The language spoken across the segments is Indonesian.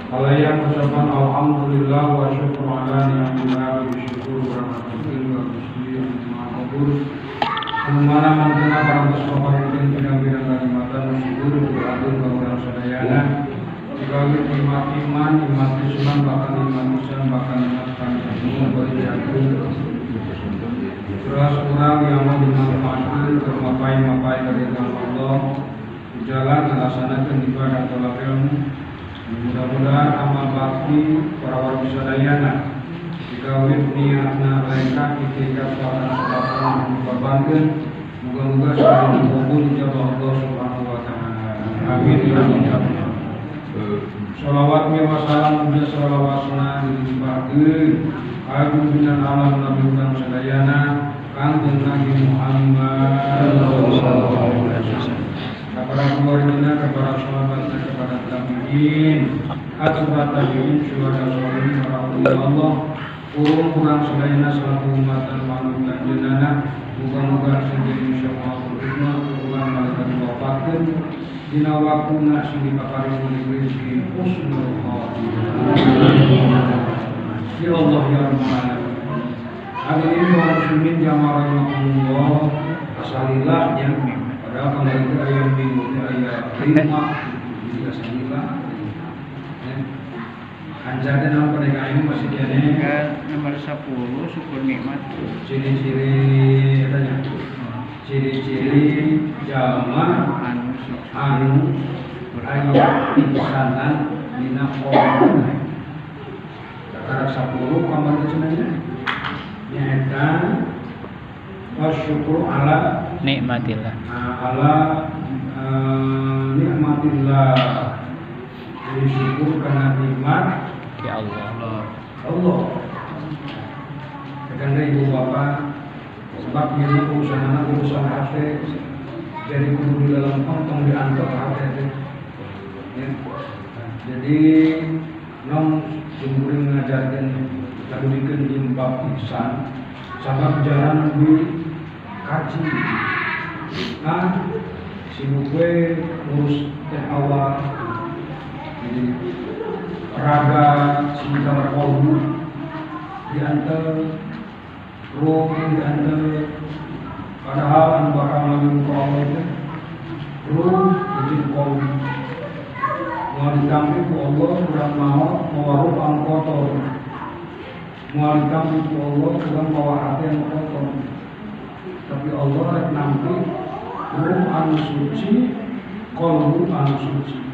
Halayan ucapan alhamdulillah wa syukur ala ni'matillah wa syukur wa rahmatullahi wa bismillah ma'abur Kemana mantena parantos paparutin bidang-bidang kalimatan wa syukur beradun kaulah sadayana Dikawin imat iman, imat Islam, bahkan imat Islam, bahkan imat kami berijakun Beras kurang yang mau dimanfaatkan termapai-mapai dari Allah di jalan melaksanakan ibadah tolak ilmu mudah-mudahan amal bakti para warga sadayana dikawin niatna mereka ikhtiar para sahabat memperbankan moga-moga selalu dikabul dijabah Allah Subhanahu wa taala. Amin ya rabbal. Shalawat wa salam mugia shalawatna dilimpahkeun agung binan alam nabi urang sadayana kanjeng Nabi Muhammad sallallahu alaihi wasallam. Kepada keluarganya, kepada sahabatnya, kepada tabi'in, atba'ut tabi'in, syuhada sholihin, para awliya Allah, kurang sadayana selaku umat dan makhluk lanjenana, muga-muga sendiri insyaallah berhikmah, kurang malaikat wafatkeun dina waktuna sing dipaparingan rezeki husnul khotimah. Ya Allah ya Rabbana. Hadirin kaum muslimin jamaah rahimakumullah, asalilah yang padahal kemarin itu ayat minggu ayat 5 juga salilah. Anjada nama pernikahan ini masih kene nomor 10 syukur nikmat. Ciri-ciri katanya. Ciri-ciri jamaah anu ayat insanan dina qur'an. Kata 10 kamar sebenarnya. Nyaeta wasyukur ala Nikmatillah. Ala nikmatillah. Jadi syukur karena nikmat Ya Allah. Allah. Karena ibu bapak sebab ini urusan hati jadi kudu di dalam kantong diantar hati. Ya. Jadi nom sumberin ngajarkan lalu bikin jimbab ihsan sabab jalan di kaji. Nah, si gue ngurus teh awal jadi raga si kamar kolbu diantar roh diantar padahal anu bakal ngalamin kolbu itu roh jadi kolbu mau ditampil ku Allah kurang mau mewaruh ang kotor mau ditampil ku Allah kurang bawa hati yang kotor tapi Allah rek nampi roh anu suci kolbu anu suci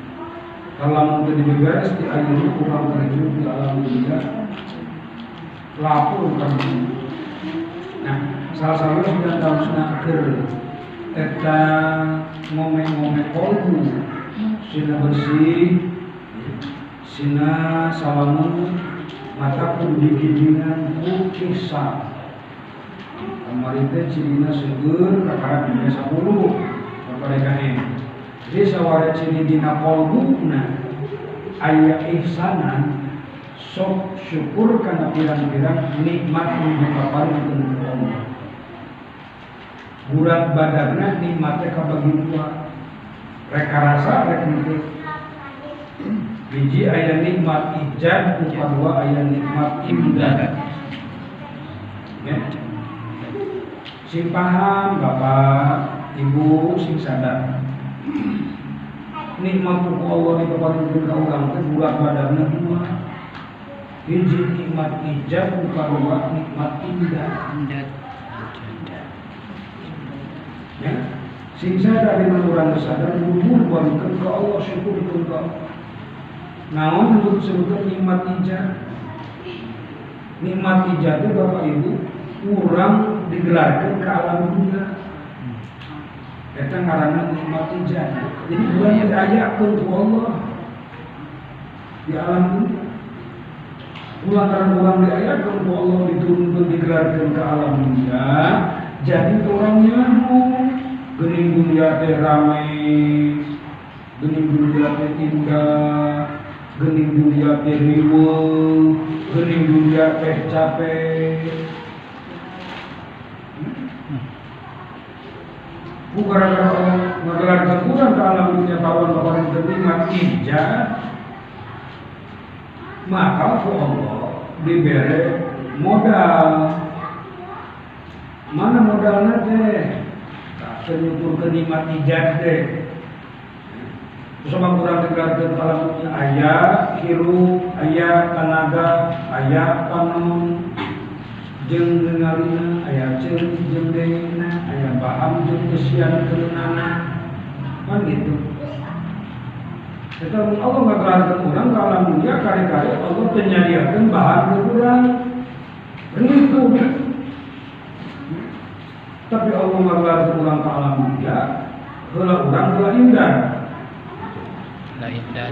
kalau mau jadi beres di air kurang terjun di alam dunia lapor kan. Nah, salah satu sudah tahu senaker eta ngomeng-ngomeng kolbu sina bersih sina salamun mata pun digidingan kisah kemarin teh cirina seger kakak dunia 10 mereka ini. Jadi sawara ciri dina kolbuna aya ihsanan sok syukur karena pirang-pirang nikmat yang dipaparikeun ku Allah. Burat badarna nikmatnya kabagi dua. Rek rasa rek nikmat. Biji aya nikmat ijab, kedua aya nikmat imdad. Ya. Sing paham Bapak, Ibu sing sadar. Nikmat Allah di kepada orang itu bulat badannya dua. Hiji nikmat ijab, kedua nikmat indah. Ya, sing sadar dengan orang sadar luhur balikan ke Allah syukur ke Allah. Naon untuk sebutkan nikmat ijab. Nikmat ijab itu Bapak Ibu kurang digelarkan ke alam dunia. Eta ngaranna nikmat ijab. Jadi bulan diayakeun ku Allah di alam dunia. Bulan orang diayakeun ku Allah diturunkeun digelarkeun ke alam dunia. Jadi orang nyaho geuning dunia teh rame, geuning dunia teh indah, Gening dunia teh riweuh, gening dunia teh capek. Bukan gara-gara ngegelarkan kurang ke alam dunia kawan-kawan terima ijazah, maka ku Allah diberi modal. Mana modalnya teh? Senyukur kenikmat ijazah teh. Sama kurang tegarkan alam dunia ayat hirup, ayat tenaga, ayat panon. Jeung nengalina aya ceuk jeung dengna aya paham jeung kesian keunana kan gitu. Eta mun Allah ngagelarkeun urang ka alam dunia kare-kare Allah teu nyadiakeun bahan ke urang. Ritu. Tapi Allah ngagelarkeun urang ka alam dunia heula urang heula indah. La indah.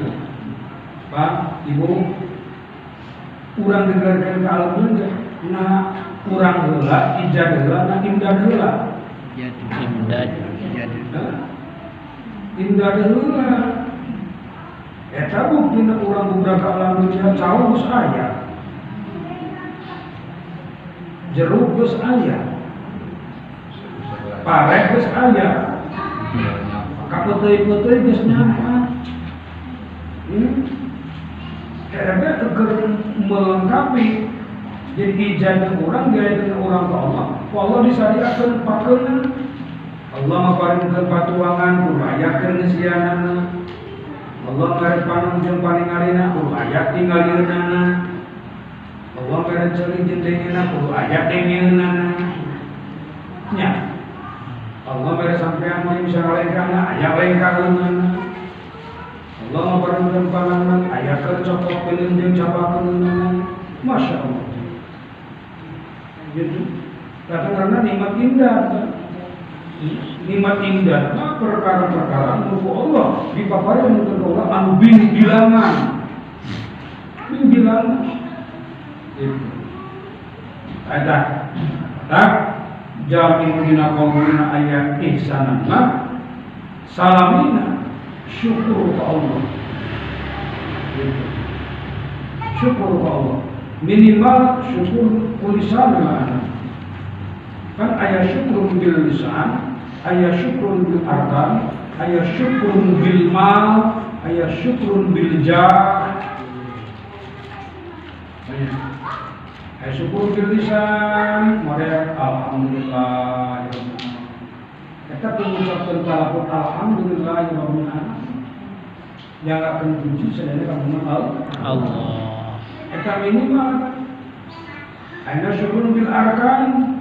Pak, Ibu, urang digelarkeun ka alam dunia nah kurang heula, ijad heula, nah imdad heula. Imdad. Imdad heula. Eta buktina urang budak alam dunia caos geus aya. Jeruk geus aya. Parek geus aya. Kapeuteui-peuteui geus nyampa. Eta keur melengkapi. Jadi ijazah orang diajarkan orang ke Allah. Allah disadiakan pakeun. Allah maparingkeun patuangan kudu ayakeun ngesianana. Allah ngare panon jeung paningalina kudu aya tinggaleunana. Allah ngare ceuling jeung dengeunana kudu aya dengeunana. Nya. Allah ngare sampean mah bisa ngalengkana aya lengkaeunana. Allah maparingkeun panangan aya keur cokokeun jeung capakeunana. Masya Allah. Gitu. Karena nikmat indah, nikmat indah, perkara-perkara menurut Allah dipaparin menurut Allah anu bilangan, bilangan. Itu. Ada, tak jamin dina kaulina ayat ihsanan mah salamina syukur ke Allah. Gitu. Syukur ke Allah. Minimal syukur lisan mana? Kan ayat syukur bil lisan, ayat syukur bil arkan, ayat syukur bil mal, ayat syukur bil jah. Ayat syukur bil lisan, model alhamdulillah. Kita mengucapkan kalimat alhamdulillah ya Rabbil alamin. Yang akan puji sebenarnya kamu Allah. Eta minimal. Aina syukur bil arkan,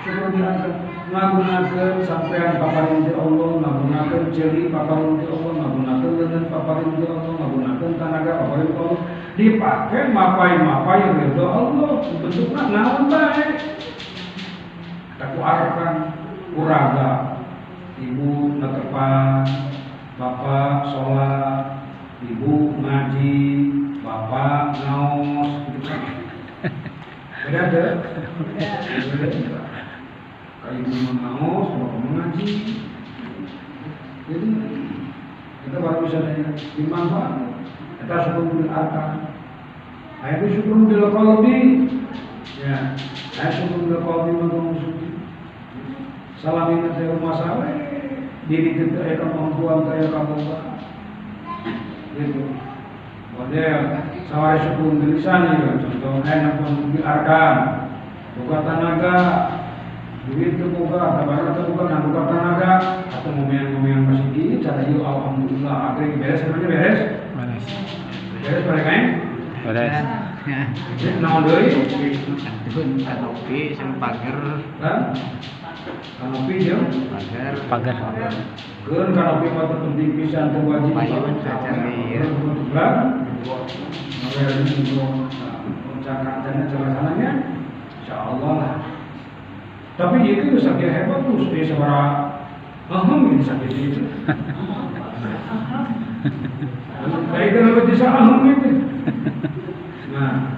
syukur bil arkan. Ngagunakeun sampean paparin ti Allah, ngagunakeun ceuli paparin ti Allah, ngagunakeun leungeun paparin ti Allah, ngagunakeun tanaga paparin ti Allah. Dipake mapai-mapai ridho Allah, bentukna naon bae. Eta ku arkan uraga. Ibu netepan, bapak sholat, ibu ngaji, bapak ngaos gitu kan. Beda deh. Kayak ibu ngaos, bapak mengaji. Jadi kita baru bisa nanya dimanfaat. Kita syukur bil arkan. Ayat syukur bil qalbi. Ya, ayat syukur bil qalbi mangsuci. Salamin teh rumah sawe. Diri kita aya kemampuan kaya kaboga. Gitu. Model saware syukur lisan ya, contohnya napun diarkan. Buka tenaga, duit teu boga, tabarna teu boga, nah buka tenaga atau momean-momean masjid, cara ieu alhamdulillah agreng beres sebenarnya beres. Beres. Beres bareng kae? Beres. Naon deui? Antun kanopi jeung pager. Hah? Kanopi jeung Pager. keun kanopi mah penting pisan teu wajib. Payun cacalir. Lah. Nawel itu cakacannya celakananya insyaallah lah. Tapi itu sakit hebat tuh dia sabara ini sakit itu. Baik kalau bisa itu. Nah,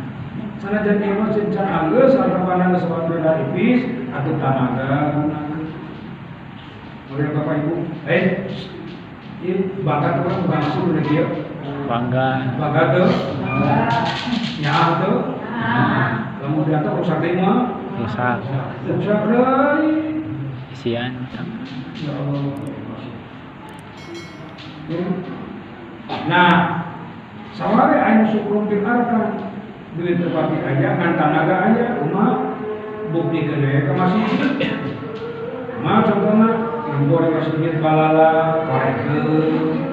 sana jadi mah secara anggeus sareng sesuatu dari ipis atau tanaga gunakeun. Oleh Bapak Ibu, ini bakat orang bangsul lagi ya. Bangga tuh. Nyaah tuh. Kemudian tuh rusak deh mah. rusak Rusak deh. isian Ya Allah. Nah, saware aya syukur bil arkan. Duit terpati aja, ngan tanaga aja, rumah bukti gede ke masjid. Contohnya, impor ke masjid balala, korekeun,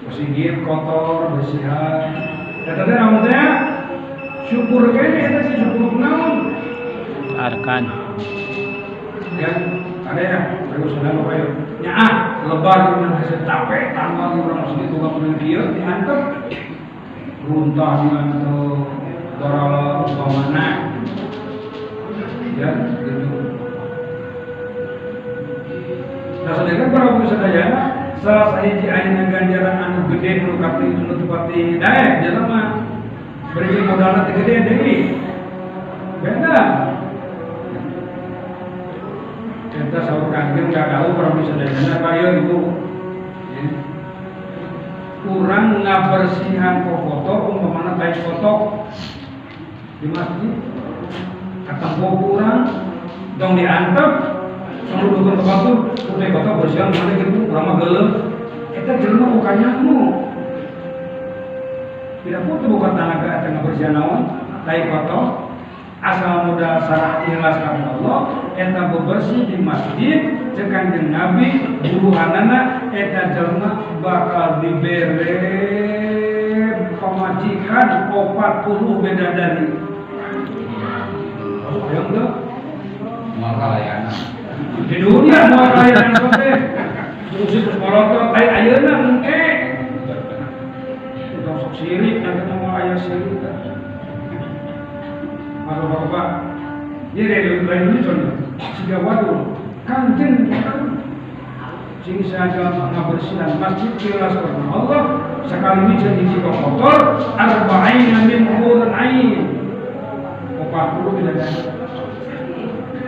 masjid kotor, bersihan. Eta teh namanya syukur kene, eta sih syukur naon. arkan Ya, ada ya, ayo sudah bapak yuk. Nyaah, lebar dengan hasil capek, tambah di orang masjid tukang beli dia, diantar. Runtah diantar, barala, umpamana. Ya, gitu. Nah, sedangkan para sadayana salah sahiji ayeuna ganjaran anu gede nu kapti nu tepati daek jelema beri modalna teu gede deui. Beda. Kita sahur kangen gak tahu para sadayana kaya itu. Kurang ngabersihan kotor umpamana tai kotor di masjid. Katempo kurang dong diantep kalau dukun tempat tuh, udah kota bersihan mana gitu, ramah gelap. Kita jelma bukan nyamu. Tidak butuh bukan tenaga tengah bersihan naon, tai kotor. Asal modal sarah ikhlas karena Allah, eta bebersih di masjid, cekan jeung Nabi, buruhanana eta jelma bakal dibere pemajikan 40 bidadari. Ayo enggak? Malayana. Di dunia mau layanan kote terus berkorotor kayak ayeuna engke udah sok sirik nanti mau ayah sirik masuk bapak jadi lain ini contoh sehingga waduh kantin sing saja ngabersihan masjid kelas karena Allah sekali ini jadi jika kotor arba'ina min hurun ain 40 tidak ada.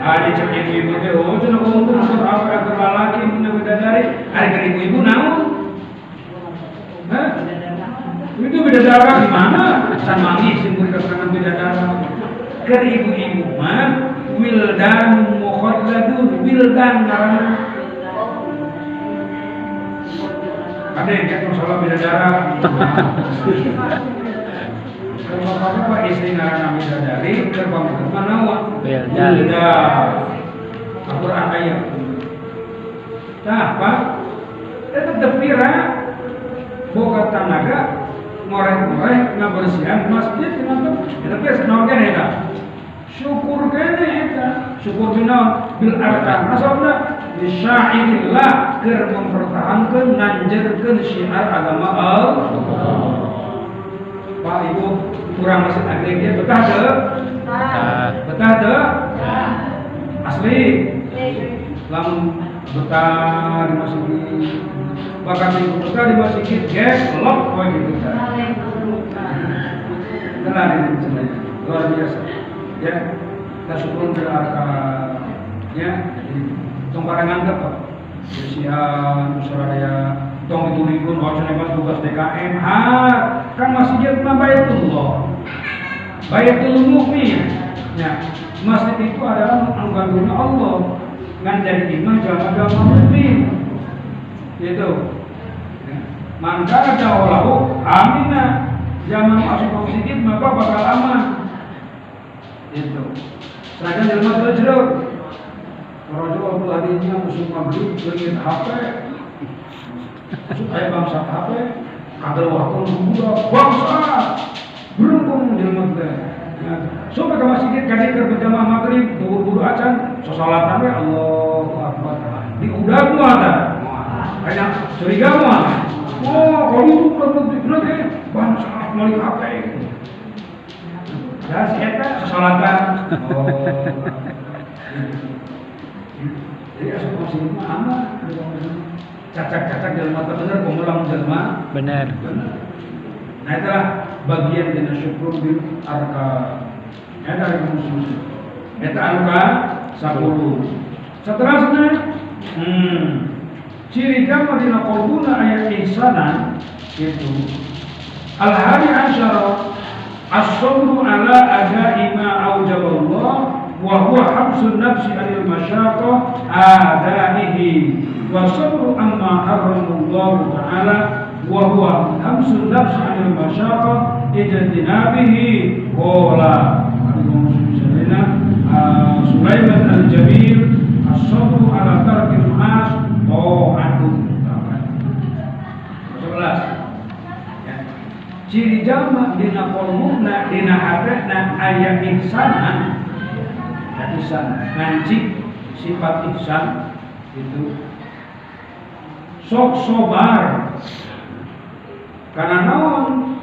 Ada cek ibu-ibu teh, oh cenah untung motor apa yang lalaki punya bidadari, ada ke ibu-ibu naon? Hah? Itu bidadara di mana? Samanggi sing beri keterangan bidadara. Ke ibu-ibu mah wildan mukhalladun, wildan ngaranna. Ada yang kayak masalah bidadara. Kalau bapak istri ngaranna bidadari, terbang mana wah? Wilda. Al-Quran ayat. Nah, Pak, itu tepira boga tanaga ngorek-ngorek ngabersihan masjid kenapa? Tapi senang kene eta. Syukur kene eta. Syukur binaon bil arkan. Maksudna bisyairillah keur mempertahankeun nanjerkeun syiar agama Allah. Pak Ibu kurang masjid agreg betah teu? Betah teu? Asli. Lamun betah di masjid. Bahkan Ibu betah di masjid guys, lok kowe gitu kan. Tenang ini sebenarnya. Luar biasa. Ya, kita syukur berarka ya, tong parangan teh Pak. Bersihan, musyawarah tong ditulikeun wacanana tugas DKM. Kan masjid mah Baitullah. Baitul Mukmin. Ya, masjid itu adalah anggotanya Allah. Ngan jadi imam jamaah mukmin. Gitu. Ya. Maka jauh aminah. Zaman masuk masjid maka bakal aman. Gitu. Seragam jelma terjeruk. Kalau waktu harinya musuh pabrik beli HP. Supaya bangsa HP. Kadang waktu muda bangsa. Beruntung jelma teh. Supaya ke masjid kasih ke berjamaah maghrib, buru-buru acan, sosalatan we Allahu Akbar. Di udah muata. Kayak curiga muata. Oh, kalau itu benar bangsa malik HP. Ya, si eta sosalatan. Oh. Jadi asup masjid mah aman. Cacak-cacak jelma teh bener pemulang jelma. benar. Nah itulah bagian dari syukur bil arka. Ya dari musuh. Eta arka 10. Seterusnya ciri jama dina qalbuna aya ihsanan itu al-hadi asyara as-sabru ala adai ma aujaballah wa huwa habsun nafsi anil masyaqah adaihi wa sabru amma harramallahu ta'ala wa huwa habsun nafsi anil masyaqah ijtinabihi qala Sulaiman al-Jamil as-sabru ala tarkil ma'as ta'atun. 11. Ciri jama dina qalbuna dina hatena aya ihsanan. Ihsan ngancik sifat ihsan itu sok sobar. Karena naon?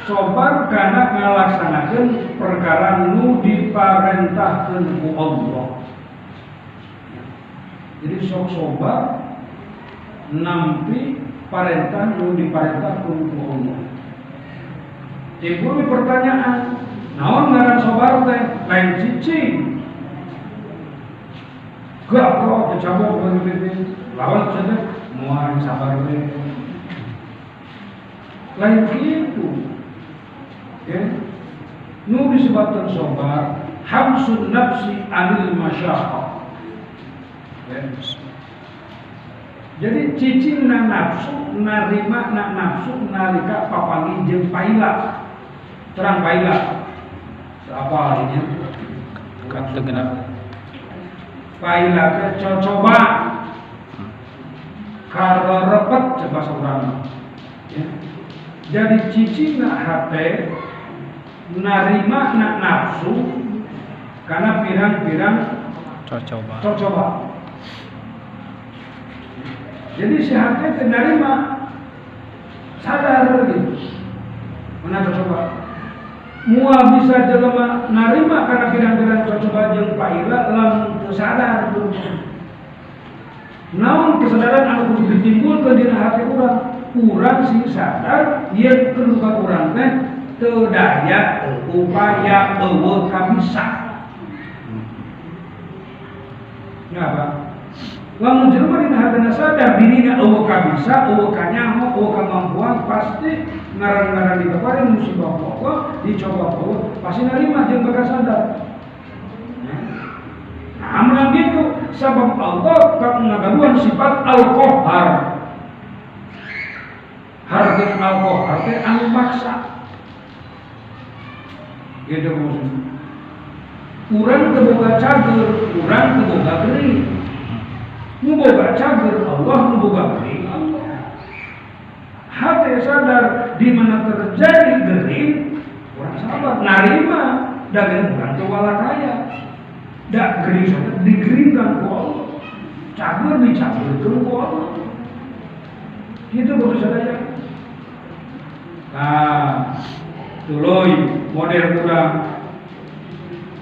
Sobar karena ngalaksanakeun perkara nu diparentahkeun ku Allah. Jadi sok sobar nampi parentah nu diparentahkeun ku Allah. Timbul pertanyaan, naon ngaran sobar teh? Lain cicing. Gak kok dicabut begitu. Lawan saja moal sabar we. Lain kitu. Ya. Nu disebutkan sobar habsun nafsi anil masyaqah. Ya. Jadi cicing na nafsu narima na nafsu nalika papangi jeung paila. Terang paila. Apa artinya? Kata genap. Paila teh coba. Karepet coba saurang. Ya. Jadi cicing na hate narima nak nafsu karena pirang-pirang coba. Jadi si hati menerima sadar gitu. Mana coba? Mual bisa jelema narima karena pirang-pirang coba jeung paila lamun sadar tuh. Naon kesadaran anu kudu ditimbulkeun dina hati urang? Urang sing sadar yen keluar urang teh teu daya upaya eueuh kabisa. Ngapa? Lamun jelema dina hatena sadar dirina eueuh kabisa, eueuh kanyaho, eueuh kamampuan pasti ngaran-ngaran dikaparin musibah Allah dicoba Allah pasti narima jeung bakal sadar. Nah, amun kitu sabab Allah ngagaduan sifat al-qahhar. Harkeun al-qahhar teh anu maksa. Gitu maksudnya. Urang teu boga cager, urang teu boga geuning. Nu boga cager Allah, nu boga geuning Allah. Hati sadar di mana terjadi geuning, urang sabar narima dagang urang teu walakaya. Da geuning saja digeringkan ku Allah. Cager dicagerkeun ku Allah. Gitu baru sadaya. Nah, tuluy model urang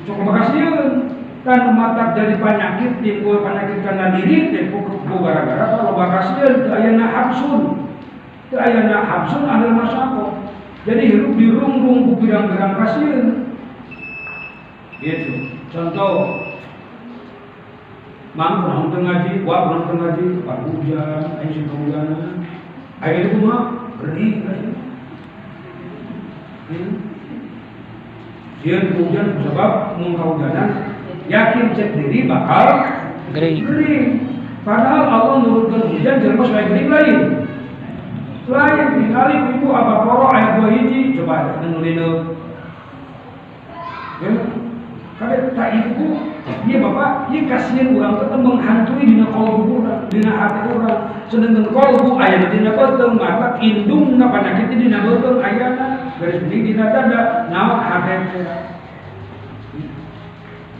cukup makasihun kan umat jadi penyakit timbul penyakit karena diri timbul gara-gara kalau makasihun teu aya habsun ahli masyaqah jadi hidup dirung-rung ku pirang-pirang kasieun gitu. Contoh mang kurang teu ngaji, wa kurang teu ngaji, kepan hujan, aya sing hujanan. Aya itu mah geuning aya. Dia hujan sebab menghujanan yakin cek diri bakal gering. Padahal Allah nurutkan hujan jelema supaya gering lain. Lain tinggali ibu apa poro ayat 2 hiji coba nulina. Ya. Kada tak ibu dia bapak ieu kasihan urang teh menghantui dina qalbu urang, dina hati urang. Sedangkan qalbu aya dina beuteung mata indungna panyakit dina beuteung ayana garis miring dina dada naon hate.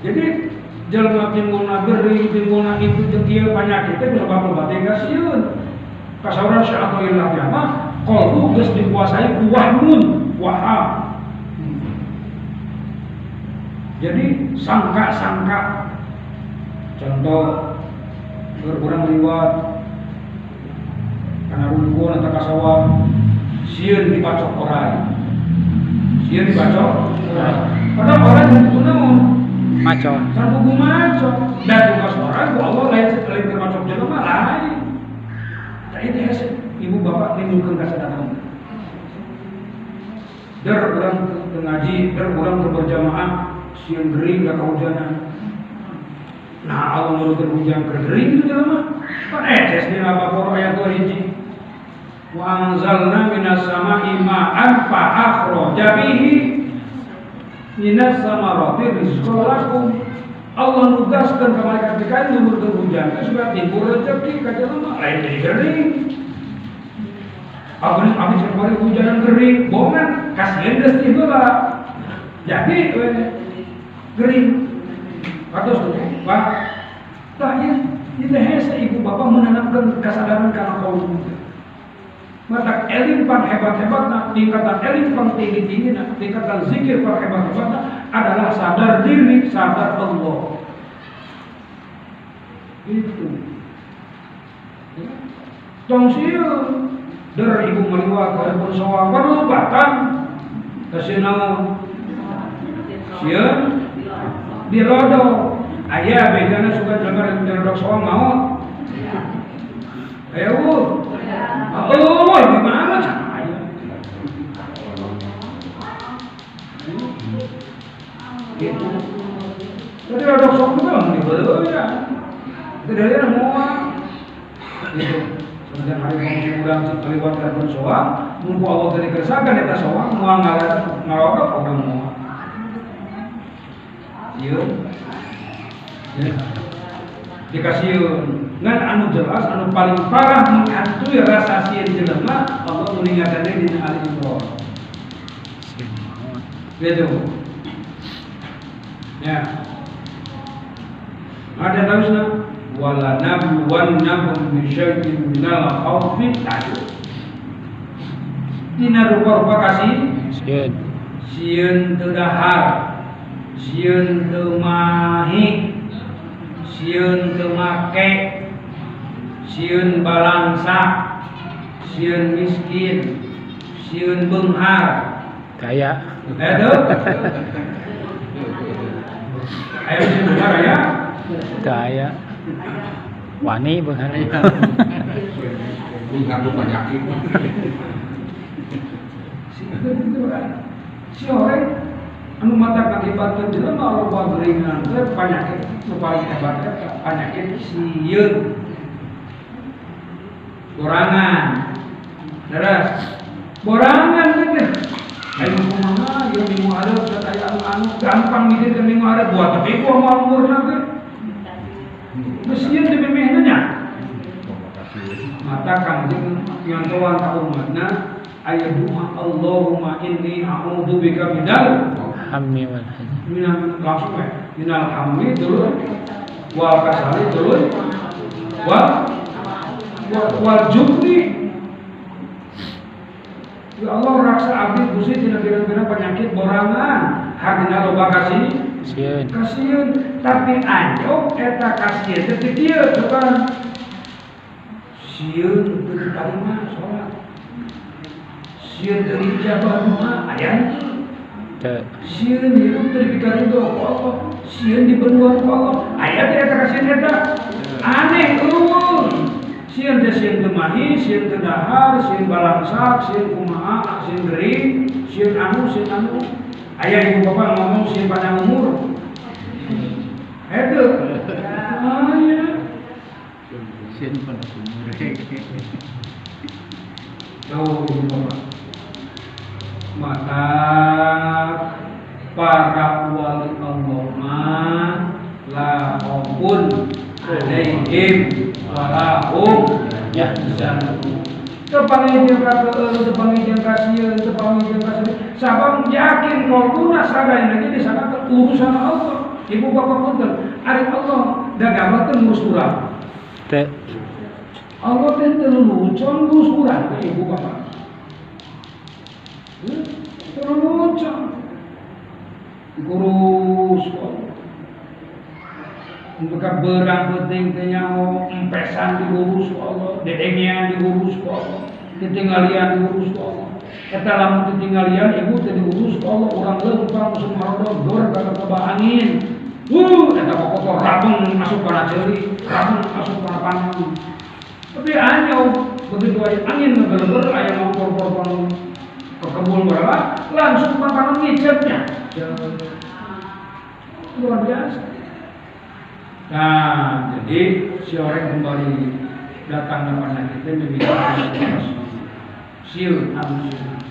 Jadi jelema timbulna gering, timbulna itu jeung ieu panyakit teh loba-loba teh gasieun. Kasauran sya'atulillah mah qalbu geus dikuasai ku waham. Jadi sangka-sangka, contoh berkurang liwat, karena rungkul atau kasawah, sieun dibacok orang, padahal orang itu namun maco, sarbugu maco, dan tugas orang, Allah lain termacok jelema lain, Nah itu ya ibu bapak menimbulkan kesadaran. Der orang ke ngaji, der orang ke berjamaah, siang gering gak kehujanan. Nah Allah menurunkan hujan kering itu dalam kan eces di Al-Baqarah ayat 2 hiji. Wa anzalna minas sama'i ma'an fa akhraja bihi minas samarati rizqan lakum. Allah nugaskan ke malaikat dikali menurunkan hujan supaya timbul rezeki ka jelema lain jadi kering. Abis kemarin hujan kering, bohongan kasihan geus ti heula. Jadi kering. Kados tuh, Pak. Tah ieu hese ibu bapak menanamkan kesadaran kana kaum. Mata eling pan hebat-hebatna, tingkatan eling pan tinggi-tingginya, tingkatan zikir pan hebat-hebatna adalah sadar diri, sadar Allah. Itu. Tong sieun dari ibu meliwat ke pun sawang berlubatan kasih naon sieun dilodo aya bedana suka jelema dilodo sawang maot ayo Allah gimana cara gitu jadi dilodo sawang itu mah dibeuleuh ya dari semua gitu. Kemudian hari kamu kurang terlibat dengan soal, nunggu Allah dari kersakan eta soal, mau ngalorot orang mau. Iya. Dikasih ngan anu jelas, anu paling parah menghantui rasa sieun jelema, Allah mengingatkan di Ali Imran. Gitu. Ya. Ada tausna wala nabluwannakum bi syai'in minal khawfi ta'ala. Dina rupa-rupa kasih sieun teu dahar, sieun teu mahi, sieun teu make, sieun balangsa, sieun miskin, sieun beunghar. Kaya. Itu. Ayo sieun beunghar ya. Kaya. Wani beunghar. Beunghar penyakit. Si orang anu mata kakibatkeun jelema loba geuringan teh panyakit nu paling hebat teh panyakit sieun. Borangan. Leres. Borangan teh. Ayo kumaha ieu minggu hareup teh aya anu gampang mikirkeun minggu hareup buat tapi ku moal umurna teh. Mestinya dipemehna nya. Mata kangjeng nyontohan ka umatna aya doa Allahumma inni a'udzubika minal Hammi wal hazan. minal hammi turun wal kasali turun wal jubni. Ya Allah raksa abdi gusti tina kira-kira penyakit borangan hadina loba kasih kasieun tapi anjok eta kasieun teh kieu coba sieun teu ditarima salat sieun teu dijabah doa aya teu sieun hirup teu dipikaridho ku Allah sieun dibenduan ku Allah aya teh eta kasieun eta aneh eueuh sieun teh sieun teu mahi sieun teu dahar sieun balangsak sieun kumaha sieun gering sieun anu aya ibu bapak ngomong sieun panjang umur itu, ya. Sieun panjang umur. Jauh ibu bapak. Maka para wali Allah mah la khaufun alaihim wa la hum yahzanun. Tepangijeng ka keueul, tepangijeng ka sieun, tepangijeng ka sedih. Sabab yakin kuluna sadayana ge disana urusan Allah. Ibu bapak punten, ari Allah dagabakeun ngurus urang. Teu. Allah teh teu lucon ngurus urang teh ibu bapak. Teu lucon. Ngurus Allah. Untuk berang penting teh nyaho empesan diurus Allah, dedengnya diurus Allah, ketinggalian diurus Allah. Eta lamun ketinggalian ibu teh diurus Allah, urang leumpang musuh marodog dor ka kebah angin. Eta kokotor rabeng masuk kana ceuli, rabeng masuk kana panang. Tapi anyau begitu aja angin ngegeler aya mau por-por ke kebun berapa langsung makanan ngicetnya. Luar biasa. Nah, jadi si orang kembali datang kepada kita membicarakan siul manusia.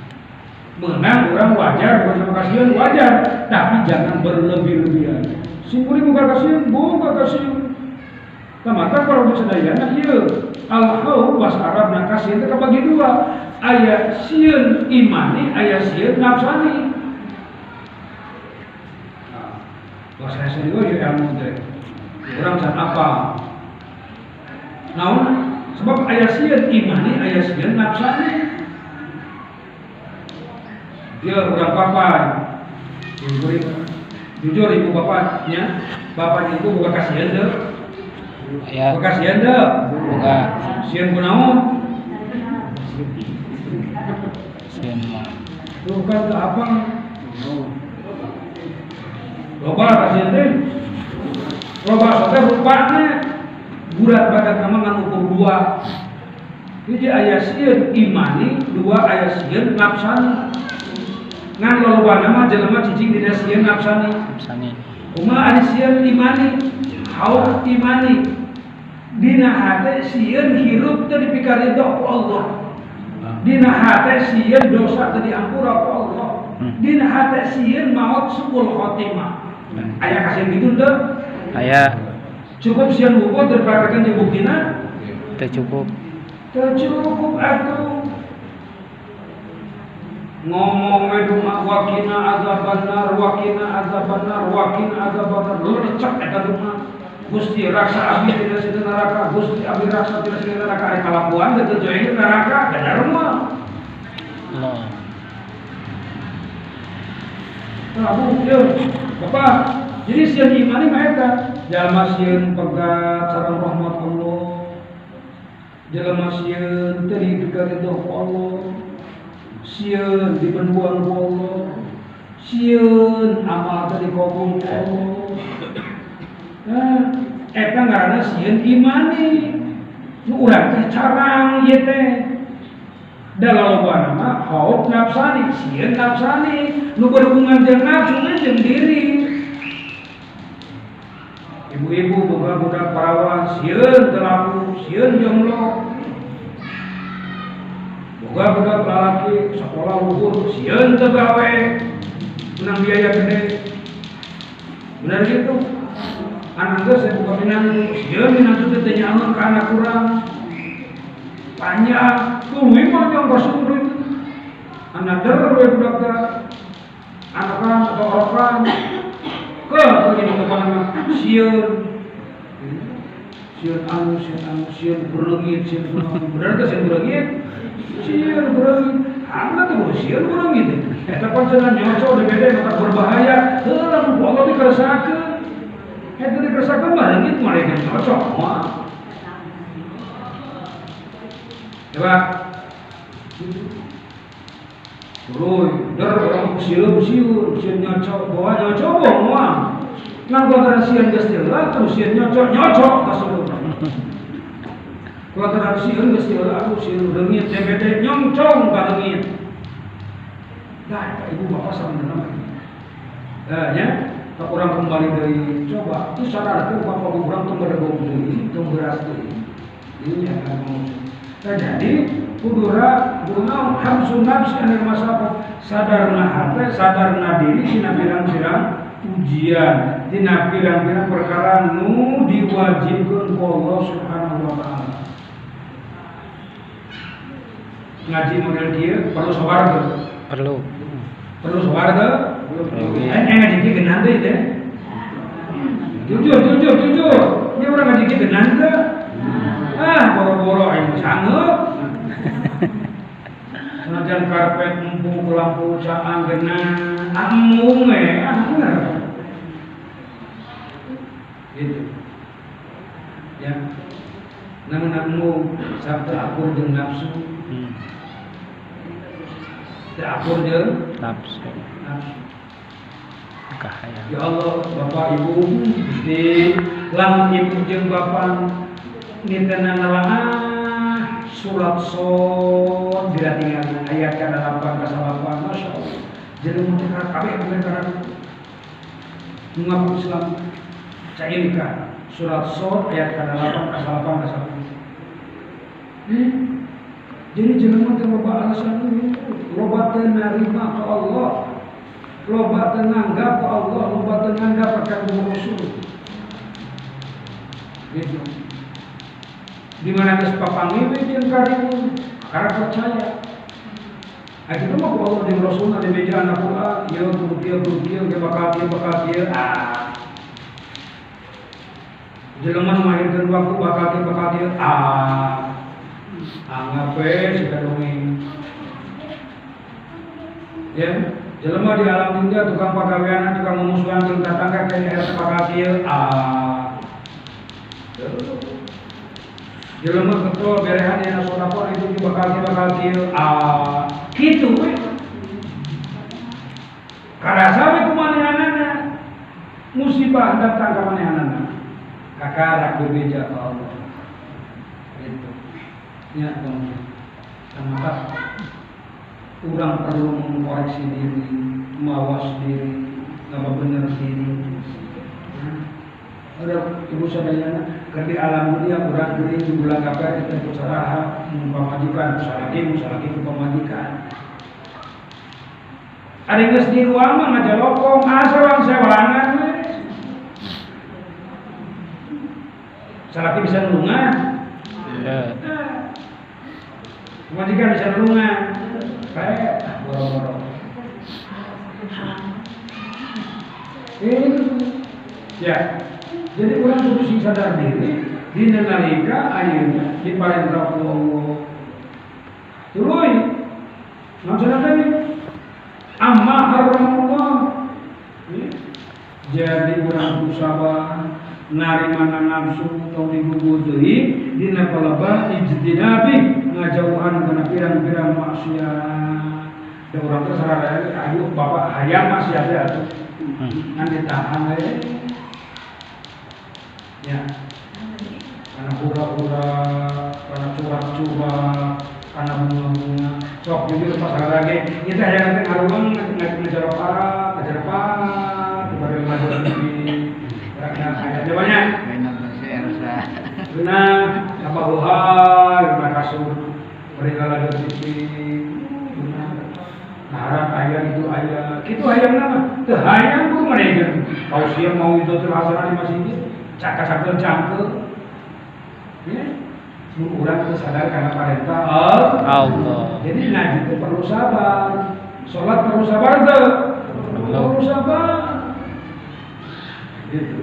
Menang orang wajar, bersama kasihan wajar, tapi jangan berlebih-lebihan. Simpuli buka kasihan. Maka kalau disadayana ieu al-haul bahasa Arab na kasihan teh kabagi dua. Aya sieun imani, aya sieun nafsani. Nah, bahasa Indonesia juga ilmu teh. Urang san apa? Naon? Sebab aya sieun imani, aya sieun nafsani. Dia urang papan. Jujur ibu bapaknya, bapak itu buka kasihan deh. Ya. Bekas sian deh. Buka. Sian kunaon? Sian mah. Bukan ke apa? Loba kasihan deh. Loba sote rupanya bulat badan nama ngan ukur dua. Jadi aya sieun imani, dua aya sieun nafsani. Ngan loba nama jelema cicing dina sieun nafsani. Nafsani. Kumaha ari sieun imani? Hawa imani dina hate sieun hirup teu dipikari doa ku Allah. Dina hate sieun dosa teu diampura ku Allah. Dina hate sieun maot suul khotimah. Aya kasih gitu teu? Aya. Cukup sieun wuku terpraktekan di buktina? Teu cukup. Teu cukup atuh. Ngomong we duma wakina azabannar lecek eta duma. Gusti raksa abdi tidak sida neraka, Gusti abdi raksa tidak sida neraka, ari kalakuan teu join neraka, bener mah. Allah. Prabu yeuh, Bapak. Jadi sieun imani mah eta, jalma sieun pegat sareng rahmat Allah. Jalma sieun teu dipikari doa Allah. Sieun dipenbuang ku Allah. Sieun amal teu dikabul ku Allah. Nah, eta ngaranna sieun imani. Nu urang teh carang ieu teh. Da lalobana mah haut nafsani, sieun nafsani. Nu berhubungan jeung nafsu jeung diri. Ibu-ibu boga budak perawan sieun teu laku, sieun jomblo. Boga budak lalaki sakola luhur sieun teu gawe. Menang biaya gede. Benar gitu. Anak gue saya buka minang, dia minang itu tanya aman ke anak kurang panjang, tuluy mah yang kasur itu. Anak derwe budak anakan atau orang ke begini kemana sieun berlengit, benar ke sieun berlengit? Sieun berlengit, anda tuh sieun berlengit. Eta pancenan nyocok di beda maka berbahaya. Lalu Allah dikerasakeun. Itu dikerasakan barangit mereka cocok mah. Coba. Terus, orang siun nyocok, bawa nyocok mah. Ngan kalau siun gestila, terus siun nyocok kasur. Kalau siun gestila, aku siun dengit, DPD nyongcong ka dengit. Nah, ibu bapak sama dengan ya. Tak orang kembali dari coba, itu sadar itu bapak orang tuh bergabung dari itu beras dari ini yang kamu. Nah jadi kudura guna hamsun nafsi anil masabah sadar hati, sadar diri tina pirang-pirang ujian, tina pirang-pirang perkara nu diwajibkan Allah Subhanahu wa taala. Ngaji model dia perlu sabar tuh. Perlu sabar tuh. Ngaji kita genanda itu ya. Jujur. Ini orang ngaji kita genanda. Boro-boro ayo sanggup. Senajan karpet empuk lampu caang genang, amung gitu. Ya. Namun amung sabda akur jeung nafsu. Akur jeung Nafsu. Kahaya. Ya Allah, Bapak Ibu, Gusti, lamun ibu jeung bapak nitena nelahan surat Shad diratingan ayat kana 8 ka 9, masyaallah. Jadi mun kabeh bener kana mengaku Islam cairkan surat Shad ayat kana 8 ka 9 ka 10. Jadi jangan loba alasan itu, loba teu narima ke Allah, loba teu nganggap ke Allah, loba teu nganggap akan Rasul. Gitu. Di mana geus papanggih we jeung karimun, karena percaya. Aya kitu mah ku Allah jeung Rasul di meja anak Quran, ieu kudu kieu ge bakal kieu. Jelema nu mahirkeun waktu bakal kieu. Anggap sudah dongeng. Ya, jelema di alam dunia tukang pagawean, tukang memusuhan jeung tetangga kayak eta bakal kieu. Jelema betul berehan yang sodapor itu bakal kieu. Kitu we. Kada sawe kumanehanana musibah datang ka manehanana. Kakarak bebeja ka Allah. Gitu. Ya, maka orang perlu mengkoreksi diri, mawas diri, apa benar diri. Ada ibu sadayana kerja alam dunia orang diri di bulan kabar kita usaha memajikan, usaha lagi pemajikan. Ada yang di ruang mah ngajalokong, asal orang sewangan. Salaki bisa nulungan. Majikan bisa nulungan, kayak boro-boro. Ya, jadi orang kudu sing sadar diri, dina nalika ayeuna diparentah ku Allah. Tuluy, maksudna tadi amma haramullah. Jadi orang kudu sabar narimana nafsu tong digugu deui dina palebah ijtinabi ngajauhan kana pirang-pirang maksiat. Da urang teh sareng ayo bapak hayang maksiat atuh. Ngan ditahan we. Ya. Kana pura-pura, kana curang-curang, kana bunga-bunga. Sok jadi lepas lagi. Kita hayang teh ngaruang ngajar para, dibari majuan di ada banyak. Benar, apa luhar, terima kasih. Mereka lagi sisi. Harap ayam itu ayam. Itu ayam nama. Ayam pun mereka. Kau siap mau itu terlaksana di masjid. Cakap-cakap cangkel. Orang itu sadar karena perintah Allah. Jadi ngaji itu perlu sabar. Sholat perlu sabar tuh. Perlu sabar. Gitu.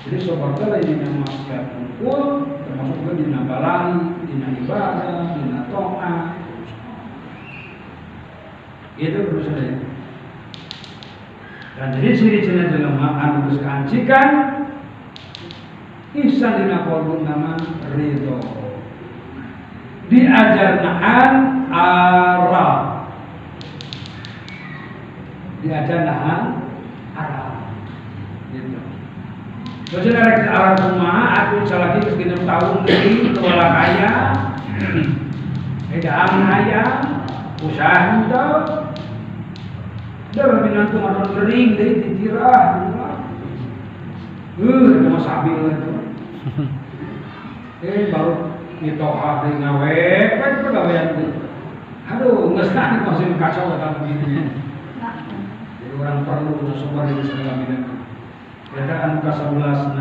Jadi sobat lah dina maksiat kumpul, termasuk juga dina balai, dina ibadah, dina to'ah. Itu perlu sadar. Dan jadi ciri-ciri jelema anu geus kancikan ihsan dina qalbun nama ridho. Diajar nahan arah. Diajar nahan arah. Gitu. Jadi dari arah rumah, aku lagi sekitar tahun ini keluar kaya, edam kaya, usaha itu, dah bilang tu makan kering, dari ditirah, cuma sabil itu, baru kita hari ngawe, kan pegawaian tu, aduh nggak sekali masih kacau kata begini, jadi orang perlu sumber di segala bidang. Katakan muka 11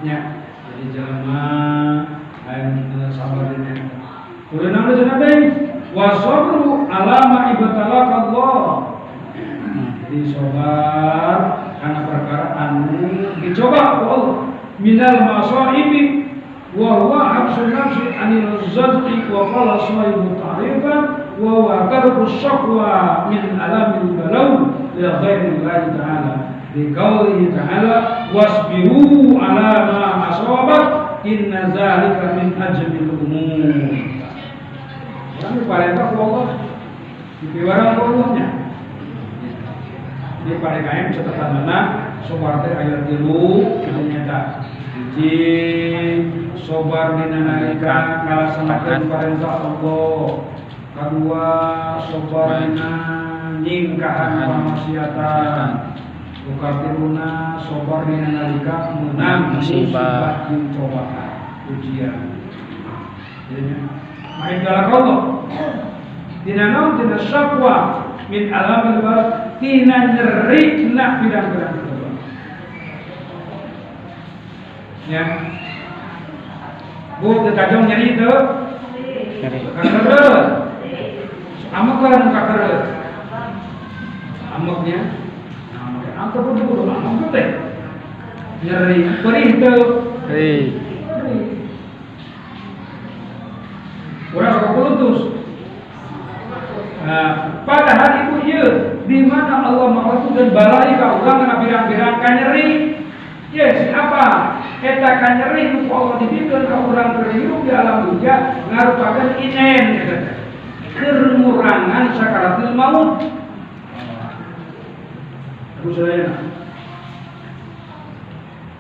nya jadi jelema ayeuna sabar dina. Kudu naon cenah deui? Wa sabru ala ma ibtalaka Allah. Jadi sabar karena perkara anu dicoba ku Allah. Minal masaibi wa huwa habsun nafsi anil zadqi wa qala sahibu ta'rifan wa huwa tarku syaqwa min alamil balaw li ghairi Allah ta'ala. Biqaulihi ta'ala wasbiru ala ma asabat inna zalika min ajmil umur. Kami parentah Allah dipiwarang Allahnya. Di parekayan catatan mana sobar teh aya 3 kita nyata. Hiji sobar dina nalika ngalaksanakeun perintah Allah. Kedua, sobar dina nyingkahan pamaksiatan. Ukatiruna sobar dina nalika menang musibah jeung cobaan ujian. Main galak Allah. Dina naon dina syaqwa min alamil balad tina nyeri na bidang-bidang itu. Ya. Bu tekajong nyeri teu? Nyeri. Kakeureut. Amek kan kakeureut. Ameknya. Angkat dulu, amek teh. Nyeri, perih teu? Hei. Urang keputus. Nah, padahal itu ieu di mana Allah mengaturkeun balai ka urang kana pirang-pirang kanyeri. Yes, apa? Eta kanyeri nu Allah dibikeun ka urang keur hirup di alam dunya ngarupakeun inen eta. Kemurangan sakaratul maut. Aku sadayana.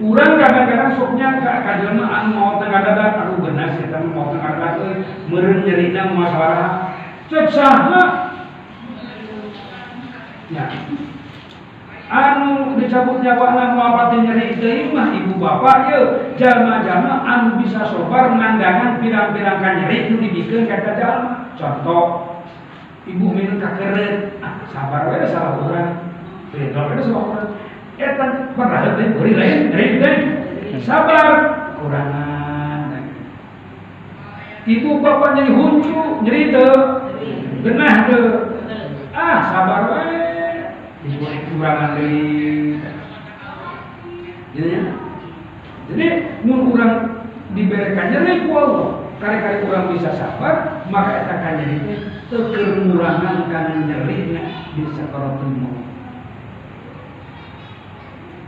Urang kadang-kadang soknya ka jelema anu maot ngadadak aduh genas eta maot ngadadak euy meureun nyerina masalah. Cek saha ya anu dicabut nyawana muapat nyeri teuing mah ibu bapak ye jalma-jalma anu bisa sobar ngandangan pirang-pirang nyeri nu dibikeun ka jalma. Contoh ibu minum kakeureut sabar we salah urang beda we salah urang eta padahal teh beuri lain nyeri teh sabar kurangan ibu bapak nyeri huncu nyeri teu genah teu sabar we diberi kurangan deui. Jadi mun urang dibere kanyeri ku Allah kare-kare urang bisa sabar maka eta kanyeri teh teu kemurangan kana nyerina di sakaratul maut.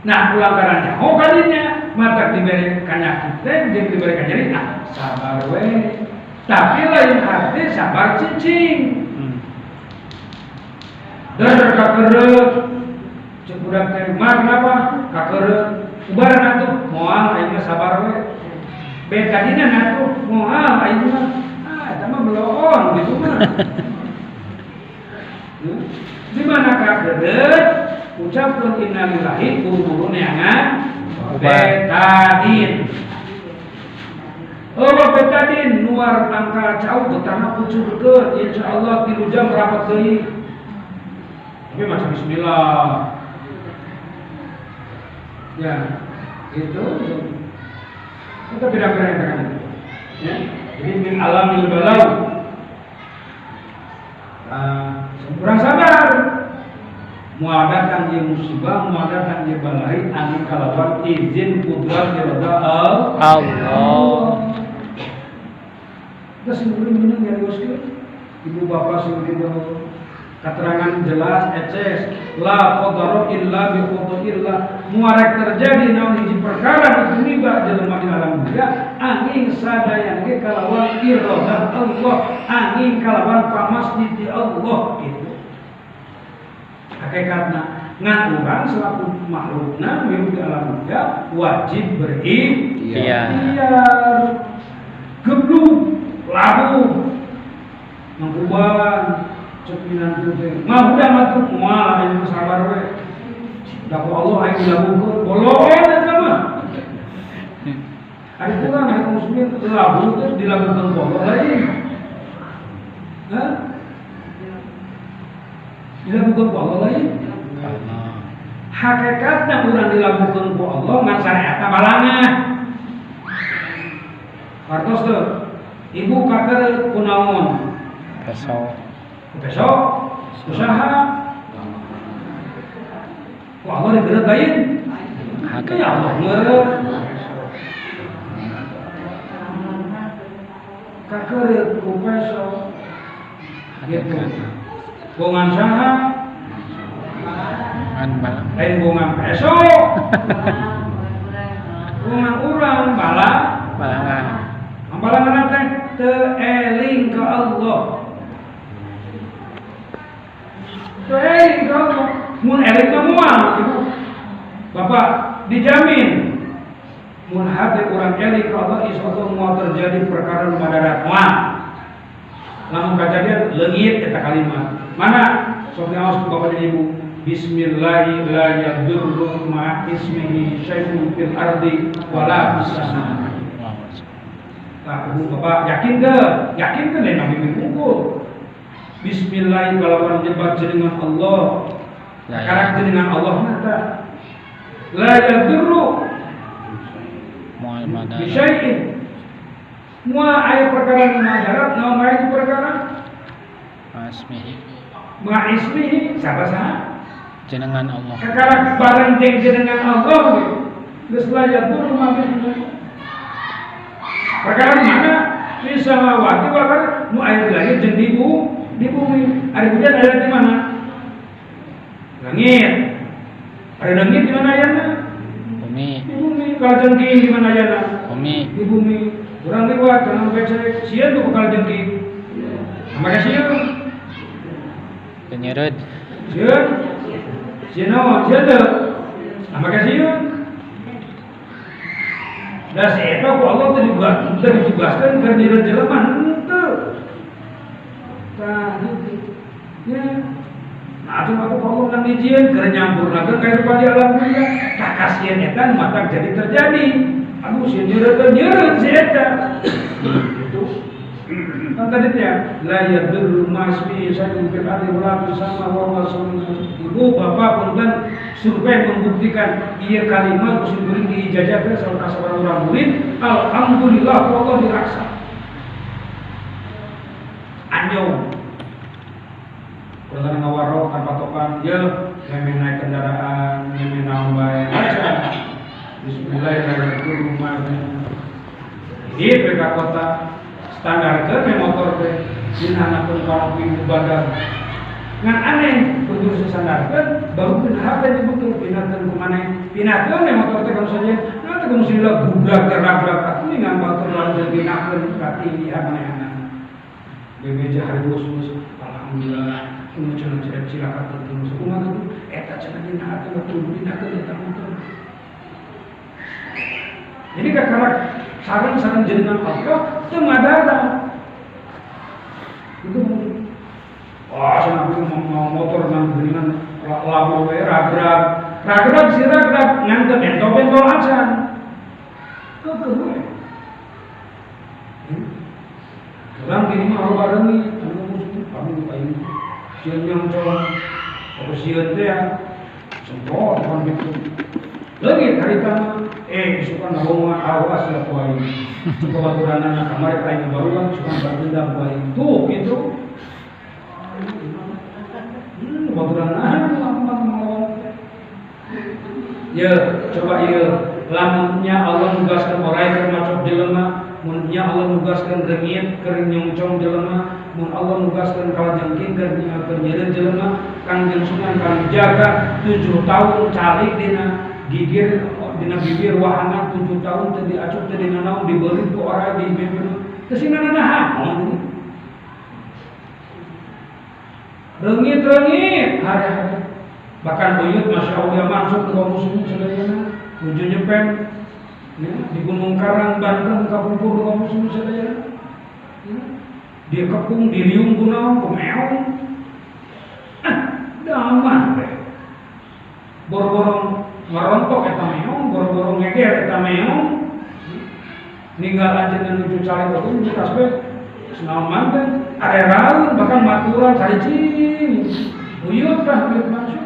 Nah ulang karanya kadinya mata dibere kanyaki teh jeung dibere kanyeri sabar we. Tapi lain hati sabar cicing. Dar kakeureut cek budak teh mah kenapa kakeureut ubaran atuh moal aing mah sabar we. Beta dina atuh moal aing mah eta mah beloon gitu mah. Di mana kakeureut ucapkeun innalillahi buru-buru neangan betadin. Oh betadin nuar tangka jauh betana pucurkeun insyaallah 3 jam rapat deui. Tapi macam bismillah. Ya, itu kita beda-beda kan. Ya. Jadi min alamil balau. Kurang sabar. Moal datang ieu musibah, moal datang ieu balai anu kalawan izin kudrat daripada Allah. Kita sendiri minum nyarioskeun. Ibu bapak sendiri keterangan jelas eces la qadara illa bi qadarillah muarek terjadi naon hiji perkara di dunia jelema di alam dunya angin sadaya ge kalawan iradah Allah angin kalawan pamasti Allah itu hakikatna ngan urang selaku makhlukna hirup di alam dunya wajib berikhtiar gebluk labuh mengkuban cepinan tu teh mah udah matuh moal aya sabar we da ku Allah aya dilabuhkeun boloon eta mah ari kurang aya muslimin labuh teh dilabuhkeun ku Allah lain dilabuhkeun ku Allah lain hakikatna urang dilabuhkeun ku Allah ngan syariatna balangah kartos teu ibu kakeureut kunaon besok usaha wah Allah digeret lain ya Allah ngeureut kakeureut ku besok gitu bongan saha lain bongan besok bongan urang balangan balangan teh teu eling ka Allah. Mun eling ka moal ibu. Bapak dijamin mun hade urang elik ka Allah isatu moal terjadi perkara nu madarat moal lamun kajadian leungit eta kalimat mana sok ngaos ku bapak dan ibu bismillahi la yadurru ma ismihi syai'un fil ardi wala fis sama. Nah, ibu bapak yakin ke lain nabi mungkul bismillahi kalawan nyebat jenengan Allah karak jenengan Allah nata la yadurru bisyai'in mua aya perkara nu madarat naon aya perkara ismihi saha jenengan Allah kakarak bareng jeung jenengan Allah geus la yadurru ma perkara mana bisa mawati wakar nu aya di langit jeung di bumi ari hujan aya di mana langit ari langit di mana ayana bumi di bumi kalau jengking di mana ayana bumi di bumi urang liwat kana becek sieun tuh kalau jengking maka sieun penyeret sieun naon sieun teh maka sieun da eta ku Allah teh ditugaskeun keur diri jelema henteu tah ya nah atuh aku Allah nang dijieun keur nyampurnakeun kehidupan di alam dunia tah kasieun eta matak jadi terjadi aduh sieun nyeureut si eta gitu kan tadi teh la yadurru ma ismi syai'un fil ardi wala fis sama wa ibu bapak punten survei membuktikan ieu kalimat usul kuring diijazahkeun salah orang murid alhamdulillah Allah diraksa anjau kurang ngawaro kan patokan ya ngemen naik kendaraan ngemen naon bae aja bismillahirrahmanirrahim ieu mereka kota standar ke motor teh dinaanakeun ka pintu badan ngan aneh kudu disandarkeun baru pun HP dibutuh pinahkeun ku maneh pinahkeun motor teh kalau saja nanti ku mesti gubrak gerak-gerak atuh ngan motor lawan pinahkeun ka tinggi aneh-aneh bebeja hari bos alhamdulillah kumaha cenah cilaka terus kumaha tuh eta cenah dina hati betul pinahkeun eta motor jadi kakak sarang jenengan Allah teu madara itu wah sana mau motor nang geuningan labu we ragrag si ragrag ngan teu bentol acan keukeun we urang di mah barengi anu musuh kami paling sieun yang colong apa sieun teh semprot kan gitu leungit haritana suka ngomong awas ya poin suka baturanana kamari aing baruan suka berdendam poin tuh gitu baturanana ngomong ya coba ya lamunnya Allah nugaskeun orai keur macok jelema munnya Allah nugaskeun reungit keur nyongcong jelema mun Allah nugaskeun kalajengking keur nyeureut jelema Kangjeng Sunan kang jaga 7 tahun calik dina gigir dina bibir wahana 7 tahun teu diacup teu dina naon dibeureut ku orang di bibir teu singana naha reungit hari-hari bahkan buyut Masya Allah masuk ke kaum muslimin sadayana nuju nyepen ya, di Gunung Karang Banten kapungkur ke kaum muslimin sadayana ya, di kepung di riung kunaon kumeong damah teh bor-borong ngerontok eta meong, boro-boro ngeger eta meong ninggal anjeun nuju cari waktu nuju tasbih senaon manten areraun bahkan maturan caricing buyut kah buyut masuk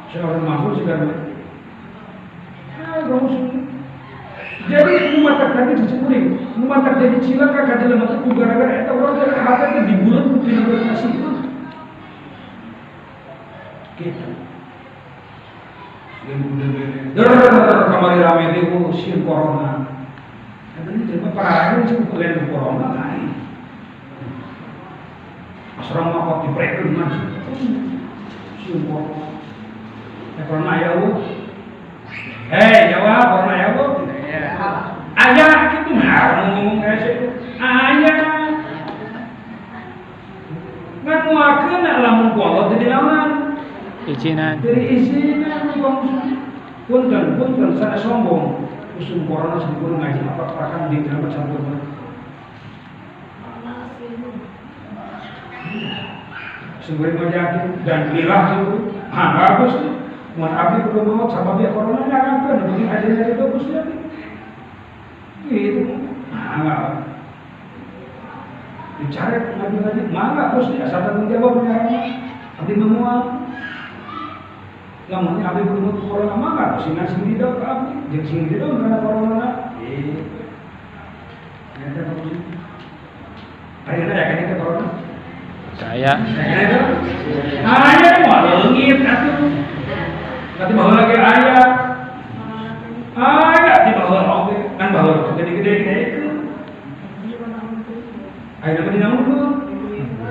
seorang masuk sigar jadi numatak tadi dicekuring numatak jadi cilaka ka jelema teh gara-gara eta urang teh hate teh dibuleut ku dina nasi gitu kamari rame deh sieun corona. Katanya jadi parah sih bukan corona lain. Asrama apa diprekeun mah. Sieun corona. Corona ya Bu. Jawab corona ya Bu. Aya kitu mah ngomong sih. Aya. Ngan moakeun lamun ku Allah teh dilawan. izinan Dari izinan punten sana sombong usum corona sebelum ngaji apa akan di dalam campur sumber yakin dan milah itu bagus mun abdi kudu mau sama dia corona nya kan begini aja dari bagus ya itu enggak dicari ngaji mangga terus asal tanggung jawab punya abdi memual lamun abdi kudu mau corona mangga singan sing didok abdi jeung sing didok karena corona ada bagus ayeuna yakin itu corona Saya ayah mau leungit atuh. Nanti baheula lagi ayah. Ayah di baheula oge, kan baheula gede-gede itu. Ayah dapat dinaungkeun.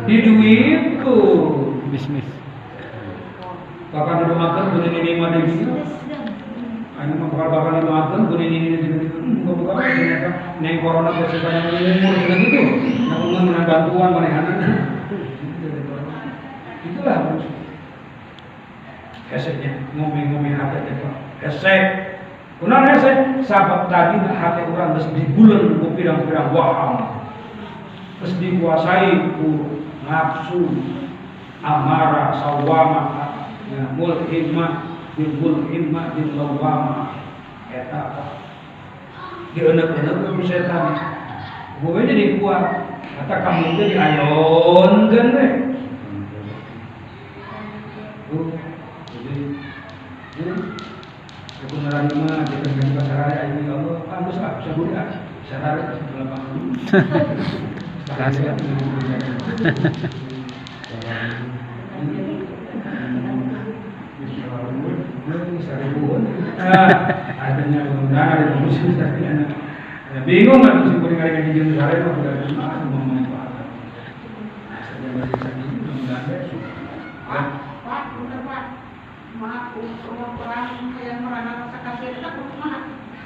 Di duit tuh. bisnis. Bapak didoakeun kudu ini mah deui. Anu mah bakal bapak didoakeun kudu ini buka-buka ternyata neng corona geus banyak umur cenah gitu. Nah, menang bantuan manehanna. Itulah heseknya ngomong hati itu hesek kunaon hesek sabab tadi hati orang geus dibuleun ku pirang-pirang waham geus dikuasai ku nafsu amarah sawama mulhimah dilmulhimah dilawama eta dieuneuk-euneuk ku setan gue jadi kuat kata kamu teh diayonkeun we aku nerima kita dengan pasaraya ini Allah bagus lah sabun ah syarat dalam dulu Kasih. adanya mudah ada komisi tapi anak bingung kan sih kuring hari ini jeung sare mah udah ngomong apa saja bagi tadi mudah-mudahan maaf umur orang yang merana rasa kasih itu kumaha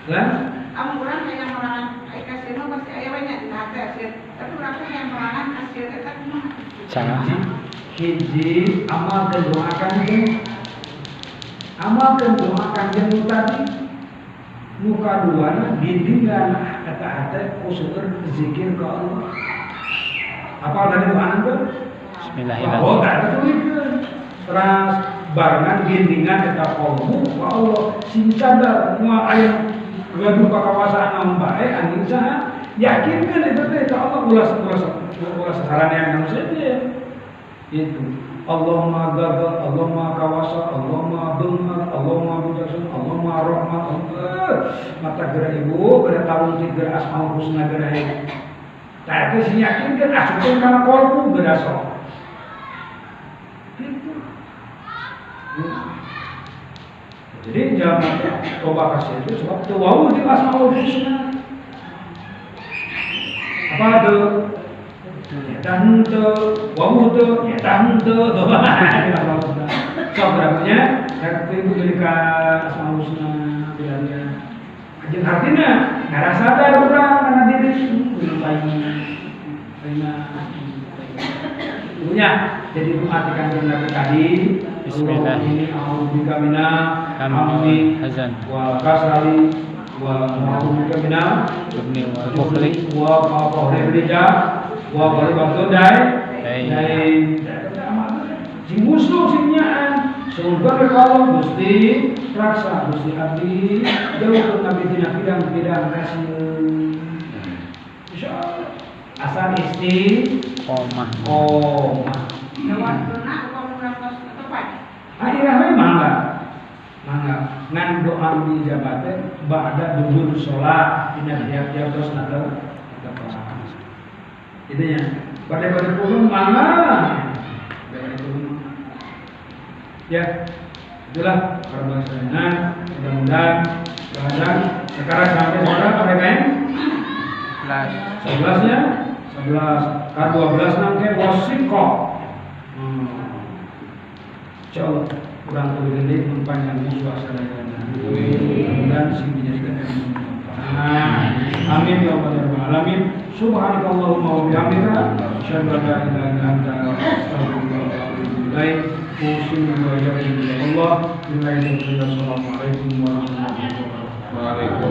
lah amun urang yang merana ai kasih mah pasti aya we nya tah kasih tapi urang yang merana kasih eta kumaha Salah. hiji amal dan doakan jeung amal dan doakan jeung tadi muka duana bimbingan kata-kata usul zikir ke Allah apa tadi doa tuh Bismillahirrahmanirrahim. oh tak ada tuliskeun terus barengan bimbingan eta qalbu ka Allah sing cadar moal aya gaduh kakawasaan naon bae anu saha yakinkeun eta teh ka Allah ulas saranean manusia teh itu Allahumma gagal, Allahumma kawasa, Allahumma bengar, Allahumma bijaksana, Allahumma rahmat, Allah mata gerak ibu, gerak tahun tiga asmaul husna gerak ibu tak itu sih yakinkan asupun karena qalbu gerak sok itu jadi jangan coba kasih itu sebab wau di asmaul husna apa ada ya tante wau tuh ya tante tuh sok berapanya ya ibu berikan asmaul husna bilangnya jeung artinya ngara sadar urang kana diri belum punya jadi itu artikan yang tadi Bismillah. ini a'udzubika minal Hamdi hazan. wa kasali wa a'udzubika minal Jubni wa bukhli. wa qahri rijal wa qaribatun dai si musuh sing nyaan sumber kalau Gusti raksa Gusti abdi jauh nabi tina bidang-bidang kasih insyaallah asal Komah. waktu nak kalau urang tos tepat Akhirnya mangga ngan doa di jabatan ba'da duduk sholat tidak tiap-tiap terus nada itu ya pada puluh mangga ya itulah perbincangan mudah-mudahan sekarang sampai sekarang mereka yang 11 nya 11 kan 12 nanti wasikoh insyaallah kurang lebih gede mempanjang suasana dan sing dijadikan amin ya rabbal alamin subhanakallahumma wa bihamdika asyhadu an la ilaha illa anta astaghfiruka wa atubu ilaik lain usul belajar dari Allah. Assalamualaikum warahmatullahi wabarakatuh.